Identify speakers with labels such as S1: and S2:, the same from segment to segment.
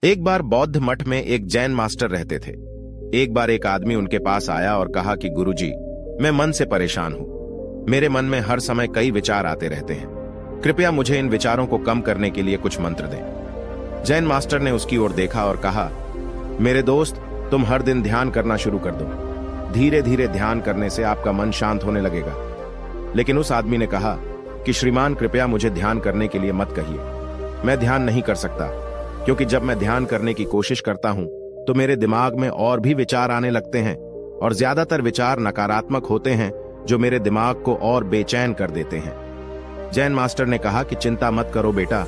S1: एक बार बौद्ध मठ में एक जैन मास्टर रहते थे। एक बार एक आदमी उनके पास आया और कहा कि गुरुजी, मैं मन से परेशान हूं। मेरे मन में हर समय कई विचार आते रहते हैं। कृपया मुझे इन विचारों को कम करने के लिए कुछ मंत्र दें। जैन मास्टर ने उसकी ओर देखा और कहा, मेरे दोस्त, तुम हर दिन ध्यान करना शुरू कर दो। धीरे धीरे ध्यान करने से आपका मन शांत होने लगेगा। लेकिन उस आदमी ने कहा कि श्रीमान, कृपया मुझे ध्यान करने के लिए मत कहिए। मैं ध्यान नहीं कर सकता, क्योंकि जब मैं ध्यान करने की कोशिश करता हूं तो मेरे दिमाग में और भी विचार आने लगते हैं और ज्यादातर विचार नकारात्मक होते हैं जो मेरे दिमाग को और बेचैन कर देते हैं। जैन मास्टर ने कहा कि चिंता मत करो बेटा,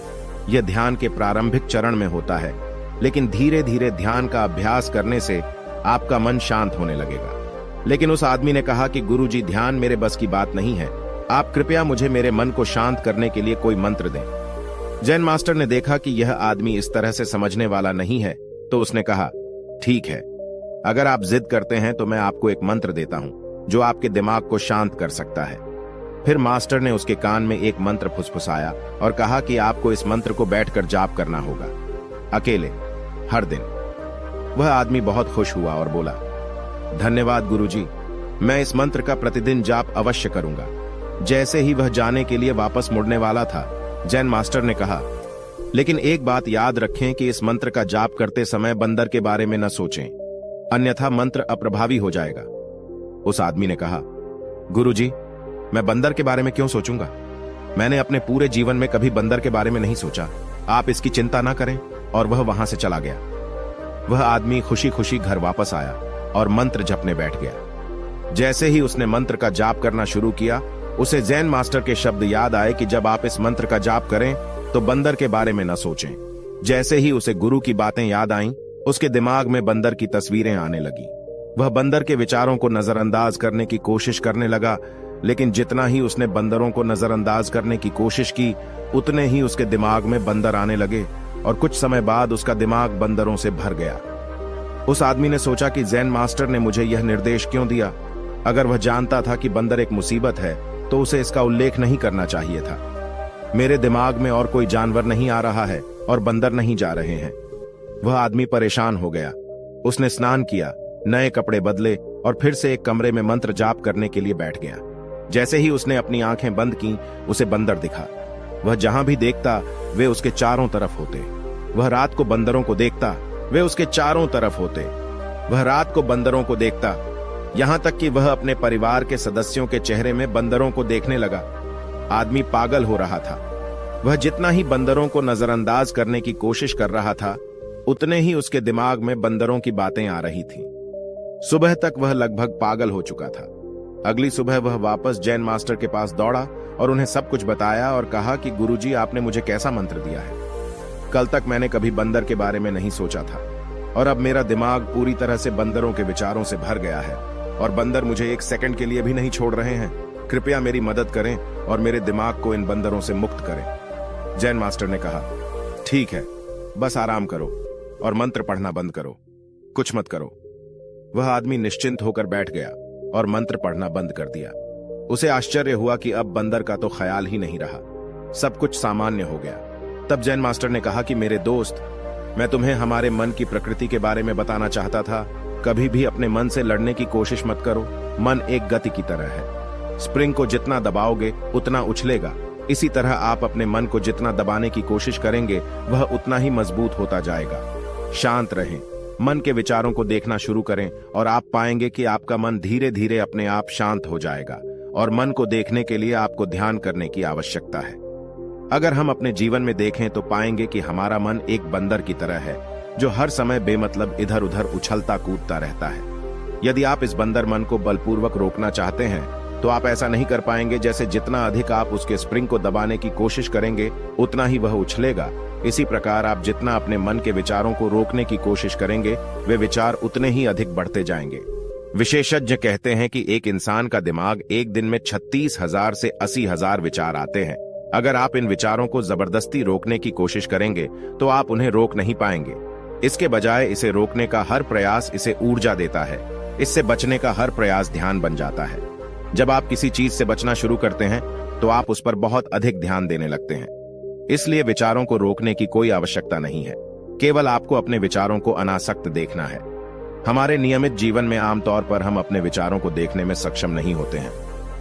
S1: यह ध्यान के प्रारंभिक चरण में होता है, लेकिन धीरे धीरे ध्यान का अभ्यास करने से आपका मन शांत होने लगेगा। लेकिन उस आदमी ने कहा कि गुरुजी, ध्यान मेरे बस की बात नहीं है। आप कृपया मुझे मेरे मन को शांत करने के लिए कोई मंत्र दें। जैन मास्टर ने देखा कि यह आदमी इस तरह से समझने वाला नहीं है, तो उसने कहा, ठीक है, अगर आप जिद करते हैं तो मैं आपको एक मंत्र देता हूं जो आपके दिमाग को शांत कर सकता है। फिर मास्टर ने उसके कान में एक मंत्र फुसफुसाया और कहा कि आपको इस मंत्र को बैठकर जाप करना होगा, अकेले, हर दिन। वह आदमी बहुत खुश हुआ और बोला, धन्यवाद गुरुजी, मैं इस मंत्र का प्रतिदिन जाप अवश्य करूंगा। जैसे ही वह जाने के लिए वापस मुड़ने वाला था, जैन मास्टर ने कहा, लेकिन एक बात याद रखें कि इस मंत्र का जाप करते समय बंदर के बारे में न सोचें, अन्यथा मंत्र अप्रभावी हो जाएगा। उस आदमी ने कहा, गुरुजी, मैं बंदर के बारे में क्यों सोचूंगा? मैंने अपने पूरे जीवन में कभी बंदर के बारे में नहीं सोचा। आप इसकी चिंता ना करें। और वह वहां से चला गया। वह आदमी खुशी खुशी घर वापस आया और मंत्र जपने बैठ गया। जैसे ही उसने मंत्र का जाप करना शुरू किया, उसे जैन मास्टर के शब्द याद आए कि जब आप इस मंत्र का जाप करें तो बंदर के बारे में न सोचें। जैसे ही उसे गुरु की बातें याद आईं, उसके दिमाग में बंदर की तस्वीरें आने लगी। वह बंदर के विचारों को नजरअंदाज करने की कोशिश करने लगा, लेकिन जितना ही उसने बंदरों को नजरअंदाज करने की कोशिश की, उतने ही उसके दिमाग में बंदर आने लगे और कुछ समय बाद उसका दिमाग बंदरों से भर गया। उस आदमी ने सोचा कि जैन मास्टर ने मुझे यह निर्देश क्यों दिया? अगर वह जानता था कि बंदर एक मुसीबत है तो उसे इसका उल्लेख नहीं करना चाहिए था। मेरे दिमाग में और कोई जानवर नहीं आ रहा है और बंदर नहीं जा रहे हैं। वह आदमी परेशान हो गया। उसने स्नान किया, नए कपड़े बदले और फिर से एक कमरे में मंत्र जाप करने के लिए बैठ गया। जैसे ही उसने अपनी आंखें बंद की, उसे बंदर दिखा। वह जहां भी देखता, वे उसके चारों तरफ होते। वह रात को बंदरों को देखता, वे उसके चारों तरफ होते। वह रात को बंदरों को देखता, यहां तक कि वह अपने परिवार के सदस्यों के चेहरे में बंदरों को देखने लगा। आदमी पागल हो रहा था। वह जितना ही बंदरों को नजरअंदाज करने की कोशिश कर रहा था, उतने ही उसके दिमाग में बंदरों की बातें आ रही थीं। सुबह तक वह लगभग पागल हो चुका था। अगली सुबह वह वापस जैन मास्टर के पास दौड़ा और उन्हें सब कुछ बताया और कहा कि गुरुजी, आपने मुझे कैसा मंत्र दिया है? कल तक मैंने कभी बंदर के बारे में नहीं सोचा था और अब मेरा दिमाग पूरी तरह से बंदरों के विचारों से भर गया है और बंदर मुझे एक सेकंड के लिए भी नहीं छोड़ रहे हैं। कृपया मेरी मदद करें और मेरे दिमाग को इन बंदरों से मुक्त करें। जैन मास्टर ने कहा, ठीक है, बस आराम करो और मंत्र पढ़ना बंद करो, कुछ मत करो। वह आदमी निश्चिंत होकर बैठ गया और मंत्र पढ़ना बंद कर दिया। उसे आश्चर्य हुआ कि अब बंदर का तो ख्याल ही नहीं रहा, सब कुछ सामान्य हो गया। तब जैन मास्टर ने कहा कि मेरे दोस्त, मैं तुम्हें हमारे मन की प्रकृति के बारे में बताना चाहता था। कभी भी अपने मन से लड़ने की कोशिश मत करो। मन एक गति की तरह है। स्प्रिंग को जितना दबाओगे उतना उछलेगा। इसी तरह आप अपने मन को जितना दबाने की कोशिश करेंगे, वह उतना ही मजबूत होता जाएगा। शांत रहें, मन के विचारों को देखना शुरू करें और आप पाएंगे कि आपका मन धीरे धीरे अपने आप शांत हो जाएगा। और मन को देखने के लिए आपको ध्यान करने की आवश्यकता है। अगर हम अपने जीवन में देखें तो पाएंगे कि हमारा मन एक बंदर की तरह है जो हर समय बेमतलब इधर उधर उछलता कूदता रहता है। यदि आप इस बंदर मन को बलपूर्वक रोकना चाहते हैं तो आप ऐसा नहीं कर पाएंगे। जैसे जितना अधिक आप उसके स्प्रिंग को दबाने की कोशिश करेंगे, उतना ही वह उछलेगा। इसी प्रकार आप जितना अपने मन के विचारों को रोकने की कोशिश करेंगे, वे विचार उतने ही अधिक बढ़ते जाएंगे। विशेषज्ञ कहते हैं कि एक इंसान का दिमाग एक दिन में 36,000 से 80,000 विचार आते हैं। अगर आप इन विचारों को जबरदस्ती रोकने की कोशिश करेंगे तो आप उन्हें रोक नहीं पाएंगे। इसके बजाय इसे रोकने का हर प्रयास इसे ऊर्जा देता है। इससे बचने का हर प्रयास ध्यान बन जाता है। जब आप किसी चीज से बचना शुरू करते हैं तो आप उस पर बहुत अधिक ध्यान देने लगते हैं। इसलिए विचारों को रोकने की कोई आवश्यकता नहीं है। केवल आपको अपने विचारों को अनासक्त देखना है। हमारे नियमित जीवन में आमतौर पर हम अपने विचारों को देखने में सक्षम नहीं होते हैं,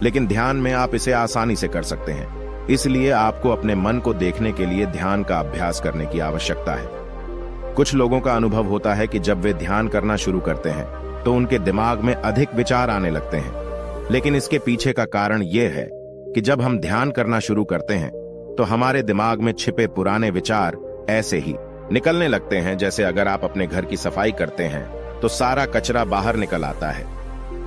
S1: लेकिन ध्यान में आप इसे आसानी से कर सकते हैं। इसलिए आपको अपने मन को देखने के लिए ध्यान का अभ्यास करने की आवश्यकता है। कुछ लोगों का अनुभव होता है कि जब वे ध्यान करना शुरू करते हैं तो उनके दिमाग में अधिक विचार आने लगते हैं, लेकिन इसके पीछे का कारण यह है कि जब हम ध्यान करना शुरू करते हैं तो हमारे दिमाग में छिपे पुराने विचार ऐसे ही निकलने लगते हैं, जैसे अगर आप अपने घर की सफाई करते हैं तो सारा कचरा बाहर निकल आता है।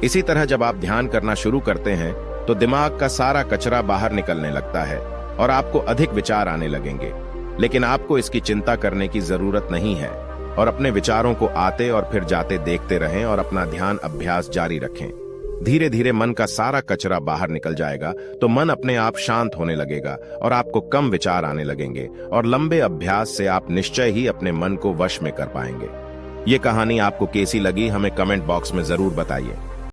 S1: इसी तरह जब आप ध्यान करना शुरू करते हैं तो दिमाग का सारा कचरा बाहर निकलने लगता है और आपको अधिक विचार आने लगेंगे। लेकिन आपको इसकी चिंता करने की जरूरत नहीं है और अपने विचारों को आते और फिर जाते देखते रहें और अपना ध्यान अभ्यास जारी रखें। धीरे धीरे मन का सारा कचरा बाहर निकल जाएगा तो मन अपने आप शांत होने लगेगा और आपको कम विचार आने लगेंगे, और लंबे अभ्यास से आप निश्चय ही अपने मन को वश में कर पाएंगे। ये कहानी आपको कैसी लगी हमें कमेंट बॉक्स में जरूर बताइए।